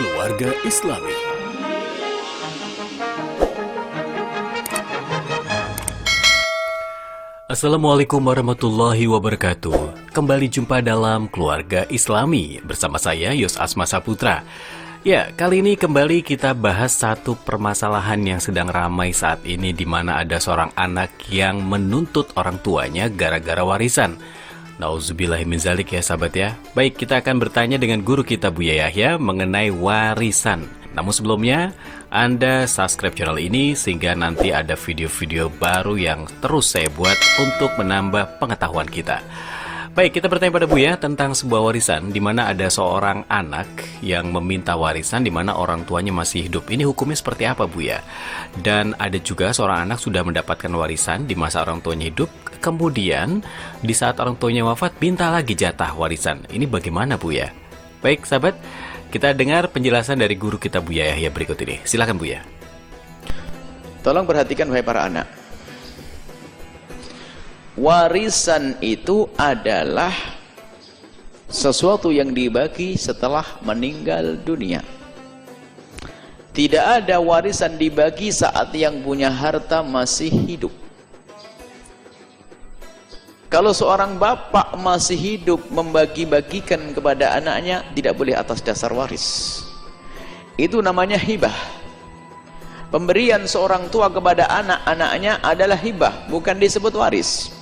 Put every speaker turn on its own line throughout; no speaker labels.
Keluarga Islami. Assalamualaikum warahmatullahi wabarakatuh. Kembali jumpa dalam Keluarga Islami bersama saya Yos Asma Saputra. Ya, kali ini kembali kita bahas satu permasalahan yang sedang ramai saat ini, di mana ada seorang anak yang menuntut orang tuanya gara-gara warisan. Nauzubillahiminzalik ya sahabat ya. Baik, kita akan bertanya dengan guru kita Buya Yahya mengenai warisan. Namun sebelumnya, Anda subscribe channel ini sehingga nanti ada video-video baru yang terus saya buat untuk menambah pengetahuan kita. Baik, kita bertanya pada Buya tentang sebuah warisan di mana ada seorang anak yang meminta warisan di mana orang tuanya masih hidup. Ini hukumnya seperti apa Buya? Dan ada juga seorang anak sudah mendapatkan warisan di masa orang tuanya hidup, kemudian di saat orang tuanya wafat minta lagi jatah warisan. Ini bagaimana Buya? Baik sahabat, kita dengar penjelasan dari guru kita Buya Yahya berikut ini. Silakan Buya.
Tolong perhatikan wahai para anak. Warisan itu adalah sesuatu yang dibagi setelah meninggal dunia. Tidak ada warisan dibagi saat yang punya harta masih hidup. Kalau seorang bapak masih hidup membagi-bagikan kepada anaknya, tidak boleh atas dasar waris. Itu namanya hibah. Pemberian seorang tua kepada anak-anaknya adalah hibah, bukan disebut waris.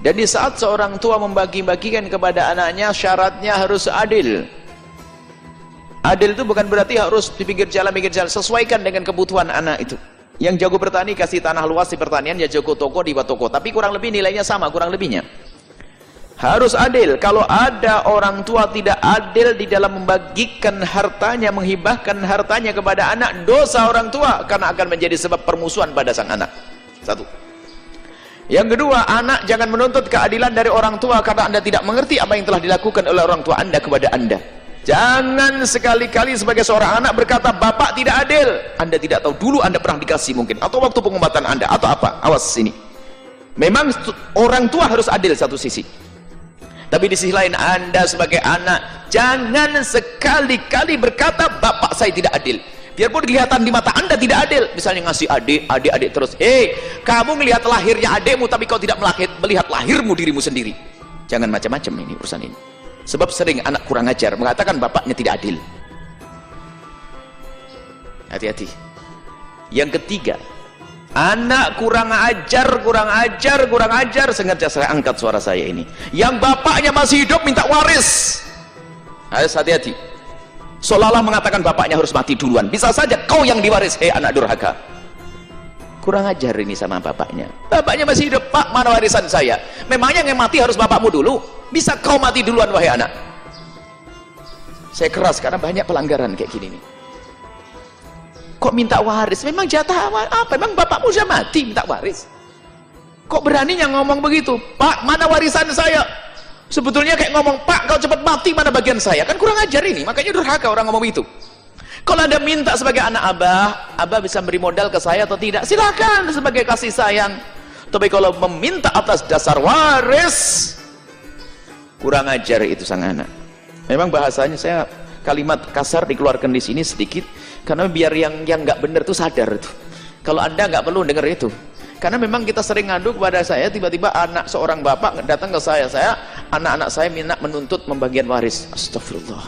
Dan di saat seorang tua membagi-bagikan kepada anaknya, syaratnya harus adil. Adil itu bukan berarti harus di pinggir jalan, sesuaikan dengan kebutuhan anak itu. Yang jago bertani kasih tanah luas di pertanian, ya jago toko di buat toko, tapi kurang lebih nilainya sama, kurang lebihnya. Harus adil. Kalau ada orang tua tidak adil di dalam membagikan hartanya, menghibahkan hartanya kepada anak, dosa orang tua karena akan menjadi sebab permusuhan pada sang anak. Satu. Yang kedua, anak jangan menuntut keadilan dari orang tua karena Anda tidak mengerti apa yang telah dilakukan oleh orang tua Anda kepada Anda. Jangan sekali-kali sebagai seorang anak berkata, bapak tidak adil. Anda tidak tahu, dulu Anda pernah dikasih mungkin, atau waktu pengobatan Anda, atau apa. Awas sini. Memang orang tua harus adil satu sisi. Tapi di sisi lain, Anda sebagai anak, jangan sekali-kali berkata, bapak saya tidak adil. Biarpun kelihatan di mata Anda tidak adil. Misalnya ngasih adik terus. Hei, kamu melihat lahirnya adikmu, tapi kau tidak melihat lahirmu dirimu sendiri. Jangan macam-macam ini urusan ini. Sebab sering anak kurang ajar mengatakan bapaknya tidak adil. Hati-hati. Yang ketiga, anak kurang ajar, sengaja saya angkat suara saya ini. Yang bapaknya masih hidup minta waris. Harus hati-hati. Seolah-olah mengatakan bapaknya harus mati duluan. Bisa saja kau yang diwaris, anak durhaka. Kurang ajar ini sama bapaknya. Bapaknya masih hidup, Pak, mana warisan saya? Memangnya yang mati harus bapakmu dulu? Bisa kau mati duluan wahai anak. Saya keras karena banyak pelanggaran kayak gini nih. Kok minta waris? Memang jatah apa? Memang bapakmu sudah mati minta waris? Kok beraninya ngomong begitu? Pak, mana warisan saya? Sebetulnya kayak ngomong, Pak, kau cepat mati, mana bagian saya? Kan kurang ajar ini, makanya durhaka orang ngomong itu. Kalau Anda minta sebagai anak Abah bisa beri modal ke saya atau tidak? Silakan sebagai kasih sayang. Tapi kalau meminta atas dasar waris, kurang ajar itu sang anak. Memang bahasanya saya kalimat kasar dikeluarkan di sini sedikit karena biar yang nggak benar itu sadar itu. Kalau Anda nggak perlu dengar itu. Karena memang kita sering ngadu kepada saya, tiba-tiba anak seorang bapak datang ke saya, anak-anak saya menuntut membagian waris. Astagfirullah.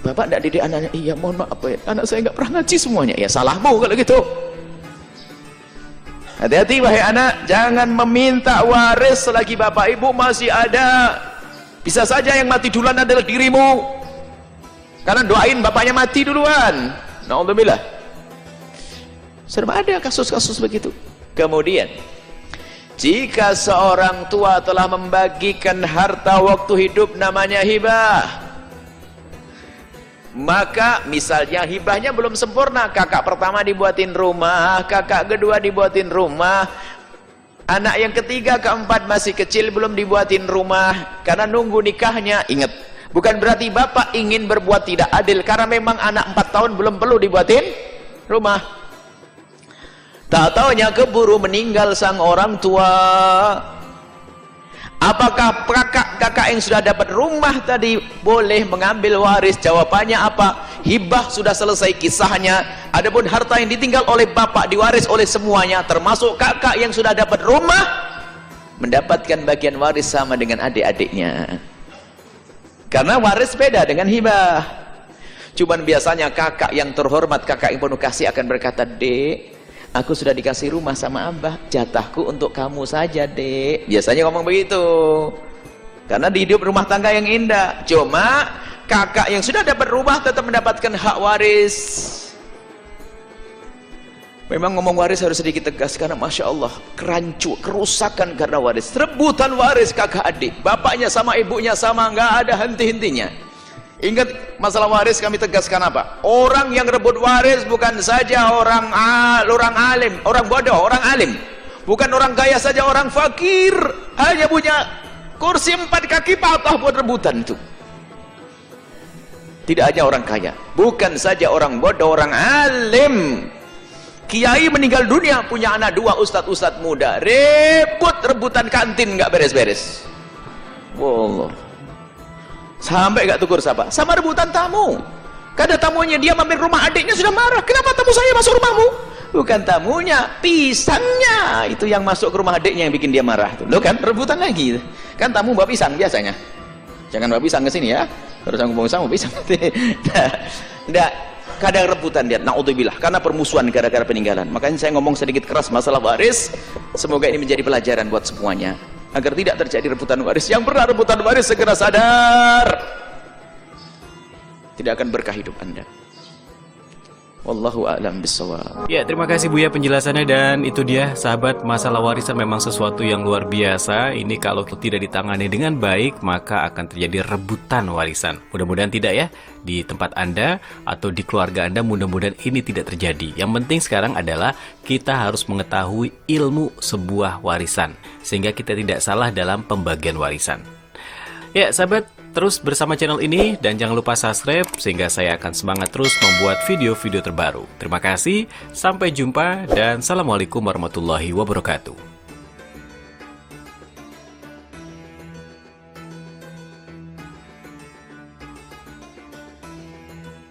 Bapak tidak didik anaknya. Iya, mohon maaf ya, anak saya nggak pernah ngaji semuanya. Ya salahmu kalau gitu. Hati-hati wahai anak, jangan meminta waris selagi bapak ibu masih ada. Bisa saja yang mati duluan adalah dirimu, karena doain bapaknya mati duluan. Na'udzubillah. Serba ada kasus-kasus begitu. Kemudian, jika seorang tua telah membagikan harta waktu hidup, namanya hibah. Maka misalnya hibahnya belum sempurna, kakak pertama dibuatin rumah, kakak kedua dibuatin rumah, anak yang ketiga keempat masih kecil belum dibuatin rumah karena nunggu nikahnya. Ingat, bukan berarti bapak ingin berbuat tidak adil, karena memang anak 4 tahun belum perlu dibuatin rumah. Tak taunya keburu meninggal sang orang tua. Apakah kakak yang sudah dapat rumah tadi boleh mengambil waris? Jawabannya apa? hibah sudah selesai kisahnya. Adapun harta yang ditinggal oleh bapak diwaris oleh semuanya, termasuk kakak yang sudah dapat rumah, mendapatkan bagian waris sama dengan adik-adiknya. Karena waris beda dengan hibah. Cuman biasanya kakak yang terhormat, kakak yang penuh kasih akan berkata, "Dek, aku sudah dikasih rumah sama abah, jatahku untuk kamu saja, Dek." Biasanya ngomong begitu. Karena di hidup rumah tangga yang indah. Cuma kakak yang sudah dapat rumah tetap mendapatkan hak waris. Memang ngomong waris harus sedikit tegas, karena Masya Allah, kerancu, kerusakan karena waris. Rebutan waris kakak adik, bapaknya sama ibunya sama, nggak ada henti-hentinya. Ingat, masalah waris kami tegaskan apa? Orang yang rebut waris bukan saja orang alim, orang bodoh, orang alim. Bukan orang kaya saja, orang fakir. Hanya punya kursi 4 kaki patah buat rebutan itu. Tidak hanya orang kaya, bukan saja orang bodoh, orang alim. Kiai meninggal dunia, punya anak 2 ustadz muda, rebutan kantin nggak beres-beres. Wallah. Sampai gak tegur siapa? Sama rebutan tamu. Kada tamunya dia mampir rumah adiknya sudah marah. Kenapa tamu saya masuk rumahmu? Bukan tamunya, pisangnya itu yang masuk ke rumah adiknya yang bikin dia marah. Loh kan, rebutan lagi. Kan tamu bawa pisang biasanya. Jangan bawa pisang ke sini ya. Terus aku ngomong sama pisang. Nggak, kadang rebutan dia. Naudzubillah, karena permusuhan gara-gara peninggalan. Makanya saya ngomong sedikit keras masalah waris. Semoga ini menjadi pelajaran buat semuanya, agar tidak terjadi rebutan waris. Yang pernah rebutan waris segera sadar, tidak akan berkah hidup Anda. Wallahu a'lam bishawab.
Ya, terima kasih Buya penjelasannya. Dan itu dia sahabat, masalah warisan memang sesuatu yang luar biasa. Ini kalau tidak ditangani dengan baik, maka akan terjadi rebutan warisan. Mudah-mudahan tidak ya, di tempat Anda atau di keluarga Anda, mudah-mudahan ini tidak terjadi. Yang penting sekarang adalah kita harus mengetahui ilmu sebuah warisan, sehingga kita tidak salah dalam pembagian warisan. Ya sahabat, terus bersama channel ini dan jangan lupa subscribe, sehingga saya akan semangat terus membuat video-video terbaru. Terima kasih, sampai jumpa, dan Assalamualaikum warahmatullahi wabarakatuh.